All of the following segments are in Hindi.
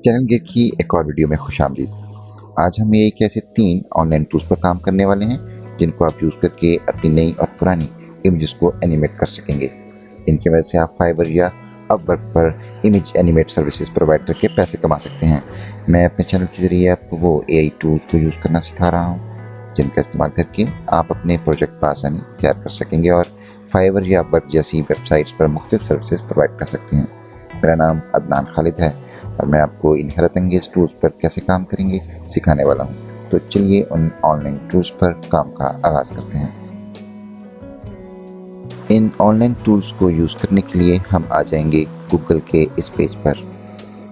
चैनल गेट की एक और वीडियो में खुशामदीद। आज हम एक ऐसे 3 ऑनलाइन टूल्स पर काम करने वाले हैं जिनको आप यूज़ करके अपनी नई और पुरानी इमेजेस को एनिमेट कर सकेंगे। इनकी वजह से आप फाइवर या अपवर्क पर इमेज एनिमेट सर्विसेज प्रोवाइड करके पैसे कमा सकते हैं। मैं अपने चैनल के ज़रिए आपको वो AI टूल्स को यूज़ करना सिखा रहा हूँ जिनका इस्तेमाल करके आप अपने प्रोजेक्ट पर आसानी तैयार कर सकेंगे और फाइवर या अपवर्क जैसी वेबसाइट्स पर मुख्तलिफ सर्विसेज प्रोवाइड कर सकते हैं। मेरा नाम अदनान खालिद है और मैं आपको इन हैरत अंगेज़ टूल्स पर कैसे काम करेंगे सिखाने वाला हूँ। तो चलिए उन ऑनलाइन टूल्स पर काम का आगाज़ करते हैं। इन ऑनलाइन टूल्स को यूज़ करने के लिए हम आ जाएंगे गूगल के इस पेज पर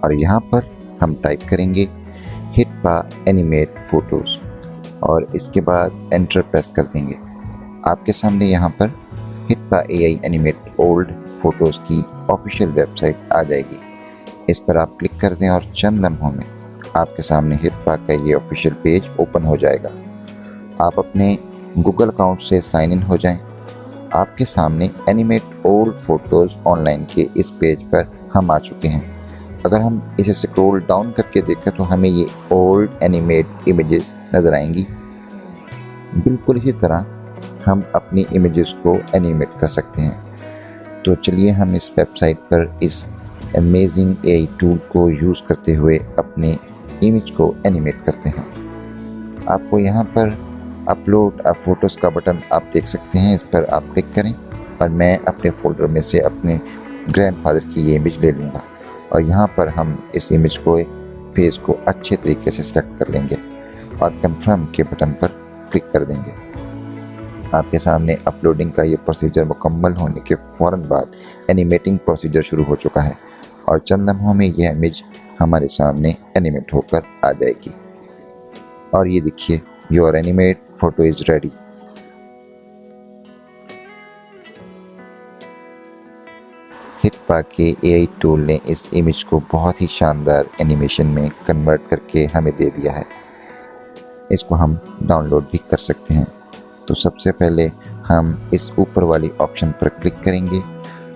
और यहाँ पर हम टाइप करेंगे हिटपा एनिमेट फ़ोटोज़ और इसके बाद एंटर प्रेस कर देंगे। आपके सामने यहाँ पर हिटपा AI एनिमेट ओल्ड फ़ोटोज़ की ऑफिशियल वेबसाइट आ जाएगी। इस पर आप क्लिक कर दें और चंद लम्हों में आपके सामने हिटपा का ये ऑफिशियल पेज ओपन हो जाएगा। आप अपने गूगल अकाउंट से साइन इन हो जाएं। आपके सामने एनिमेट ओल्ड फ़ोटोज़ ऑनलाइन के इस पेज पर हम आ चुके हैं। अगर हम इसे स्क्रॉल डाउन करके देखें तो हमें ये ओल्ड एनिमेट इमेजेस नज़र आएंगी। बिल्कुल इसी तरह हम अपनी इमेजेस को एनिमेट कर सकते हैं। तो चलिए हम इस वेबसाइट पर इस अमेजिंग AI टूल को यूज़ करते हुए अपने इमेज को एनिमेट करते हैं। आपको यहाँ पर अपलोड फ़ोटोज़ का बटन आप देख सकते हैं, इस पर आप क्लिक करें और मैं अपने फ़ोल्डर में से अपने ग्रैंडफादर की ये इमेज ले लूँगा और यहाँ पर हम इस इमेज को फेस को अच्छे तरीके से सेलेक्ट कर लेंगे और कंफर्म के बटन पर क्लिक कर देंगे। आपके सामने अपलोडिंग का ये प्रोसीजर मुकम्मल होने के फ़ौरन बाद एनिमेटिंग प्रोसीजर शुरू हो चुका है और चंद लम्हों में यह इमेज हमारे सामने एनिमेट होकर आ जाएगी। और ये देखिए, your animate photo is ready. HitPaw के AI टूल ने इस इमेज को बहुत ही शानदार एनिमेशन में कन्वर्ट करके हमें दे दिया है। इसको हम डाउनलोड भी कर सकते हैं। तो सबसे पहले हम इस ऊपर वाली ऑप्शन पर क्लिक करेंगे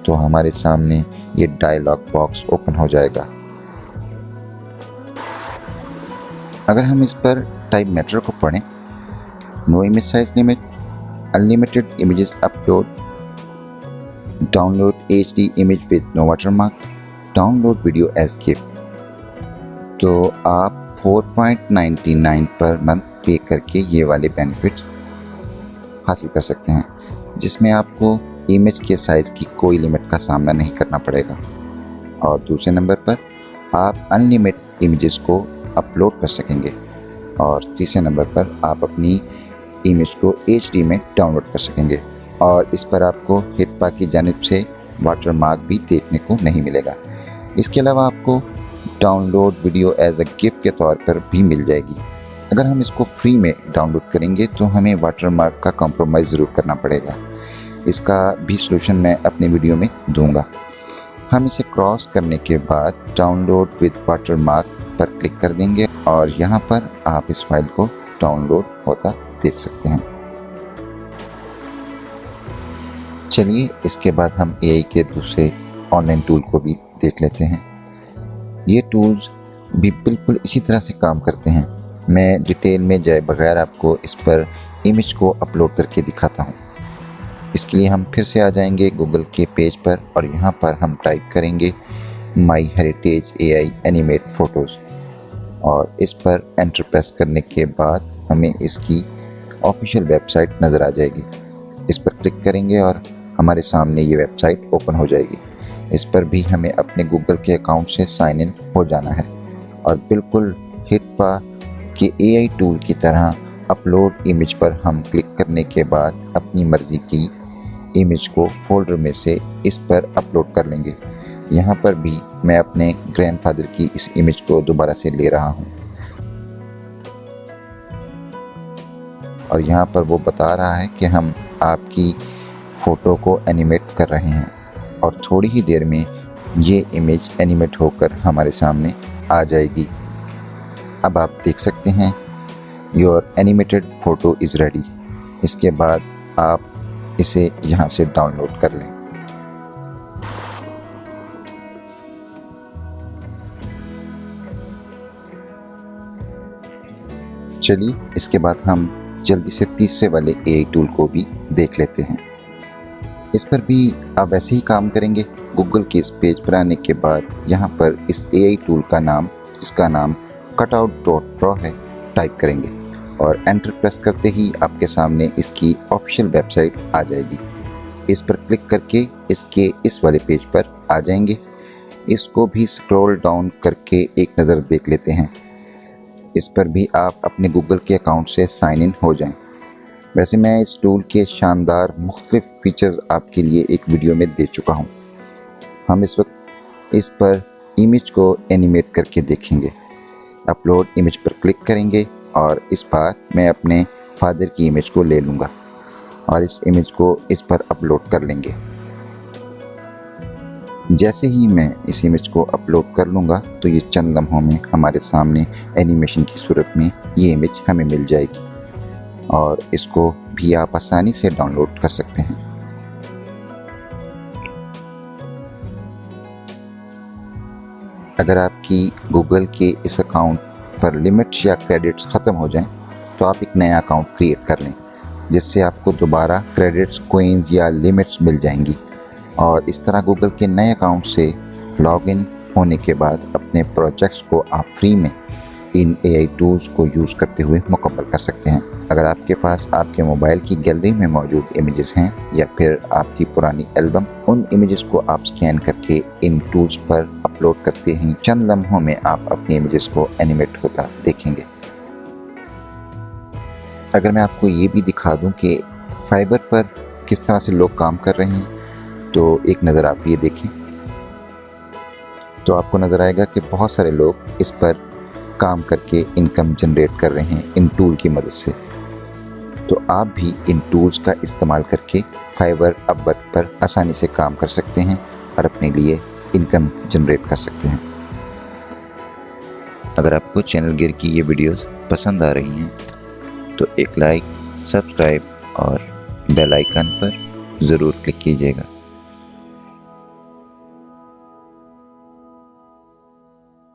तो हमारे सामने ये डायलॉग बॉक्स ओपन हो जाएगा। अगर हम इस पर टाइप मैटर को पढ़ें, no image size limit, unlimited images upload, download HD image with no watermark, download video as gift, तो आप 4.99 पर मंथ पे करके ये वाले बेनिफिट्स हासिल कर सकते हैं, जिसमें आपको इमेज के साइज़ की कोई लिमिट का सामना नहीं करना पड़ेगा। और दूसरे नंबर पर आप अनलिमिटेड इमेजेस को अपलोड कर सकेंगे और तीसरे नंबर पर आप अपनी इमेज को HD में डाउनलोड कर सकेंगे और इस पर आपको हिटपा की जानिब से वाटरमार्क भी देखने को नहीं मिलेगा। इसके अलावा आपको download video as a gift के तौर पर भी मिल जाएगी। अगर हम इसको फ्री में डाउनलोड करेंगे तो हमें वाटरमार्क का कॉम्प्रोमाइज़ ज़रूर करना पड़ेगा। इसका भी सलूशन मैं अपने वीडियो में दूंगा। हम इसे क्रॉस करने के बाद डाउनलोड विद वाटरमार्क पर क्लिक कर देंगे और यहाँ पर आप इस फाइल को डाउनलोड होता देख सकते हैं। चलिए इसके बाद हम AI के दूसरे ऑनलाइन टूल को भी देख लेते हैं। ये टूल्स भी बिल्कुल इसी तरह से काम करते हैं। मैं डिटेल में जाए बगैर आपको इस पर इमेज को अपलोड करके दिखाता हूँ। इसके लिए हम फिर से आ जाएंगे गूगल के पेज पर और यहाँ पर हम टाइप करेंगे माई हेरिटेज AI एनिमेट फ़ोटोज़ और इस पर एंटर प्रेस करने के बाद हमें इसकी ऑफिशियल वेबसाइट नज़र आ जाएगी। इस पर क्लिक करेंगे और हमारे सामने ये वेबसाइट ओपन हो जाएगी। इस पर भी हमें अपने गूगल के अकाउंट से साइन इन हो जाना है और बिल्कुल हिटपा के AI टूल की तरह अपलोड इमेज पर हम क्लिक करने के बाद अपनी मर्ज़ी की इमेज को फोल्डर में से इस पर अपलोड कर लेंगे। यहाँ पर भी मैं अपने ग्रैंडफादर की इस इमेज को दोबारा से ले रहा हूँ और यहाँ पर वो बता रहा है कि हम आपकी फ़ोटो को एनिमेट कर रहे हैं और थोड़ी ही देर में ये इमेज एनिमेट होकर हमारे सामने आ जाएगी। अब आप देख सकते हैं your animated photo is ready. इसके बाद आप इसे यहाँ से डाउनलोड कर लें। चलिए इसके बाद हम जल्दी से तीसरे वाले AI टूल को भी देख लेते हैं। इस पर भी आप ऐसे ही काम करेंगे। गूगल के इस पेज पर आने के बाद यहाँ पर इस AI टूल का नाम, इसका नाम cutout.pro है, टाइप करेंगे और एंटर प्रेस करते ही आपके सामने इसकी ऑफिशियल वेबसाइट आ जाएगी। इस पर क्लिक करके इसके इस वाले पेज पर आ जाएंगे। इसको भी स्क्रॉल डाउन करके एक नज़र देख लेते हैं। इस पर भी आप अपने गूगल के अकाउंट से साइन इन हो जाएं। वैसे मैं इस टूल के शानदार मुख्तलिफ फीचर्स आपके लिए एक वीडियो में दे चुका हूँ। हम इस वक्त इस पर इमेज को एनिमेट करके देखेंगे। अपलोड इमेज पर क्लिक करेंगे और इस बार मैं अपने फादर की इमेज को ले लूँगा और इस इमेज को इस पर अपलोड कर लेंगे। जैसे ही मैं इस इमेज को अपलोड कर लूँगा तो ये चंद लम्हों में हमारे सामने एनिमेशन की सूरत में ये इमेज हमें मिल जाएगी और इसको भी आप आसानी से डाउनलोड कर सकते हैं। अगर आपकी गूगल के इस अकाउंट पर लिमिट्स या क्रेडिट्स ख़त्म हो जाएं तो आप एक नया अकाउंट क्रिएट कर लें, जिससे आपको दोबारा क्रेडिट्स, कोइंस या लिमिट्स मिल जाएंगी और इस तरह गूगल के नए अकाउंट से लॉगिन होने के बाद अपने प्रोजेक्ट्स को आप फ्री में इन AI टूल्स को यूज़ करते हुए मुकम्मल कर सकते हैं। अगर आपके पास आपके मोबाइल की गैलरी में मौजूद इमेजेस हैं या फिर आपकी पुरानी एल्बम, उन इमेजेस को आप स्कैन करके इन टूल्स पर अपलोड करते ही चंद लम्हों में आप अपनी इमेजेस को एनिमेट होता देखेंगे। अगर मैं आपको ये भी दिखा दूं कि फाइबर पर किस तरह से लोग काम कर रहे हैं, तो एक नज़र आप ये देखें तो आपको नज़र आएगा कि बहुत सारे लोग इस पर काम करके इनकम जनरेट कर रहे हैं इन टूल की मदद से। तो आप भी इन टूल्स का इस्तेमाल करके फाइवर, अपवर्क पर आसानी से काम कर सकते हैं और अपने लिए इनकम जनरेट कर सकते हैं। अगर आपको चैनल गिर की ये वीडियोस पसंद आ रही हैं तो एक लाइक, सब्सक्राइब और बेल आइकन पर ज़रूर क्लिक कीजिएगा।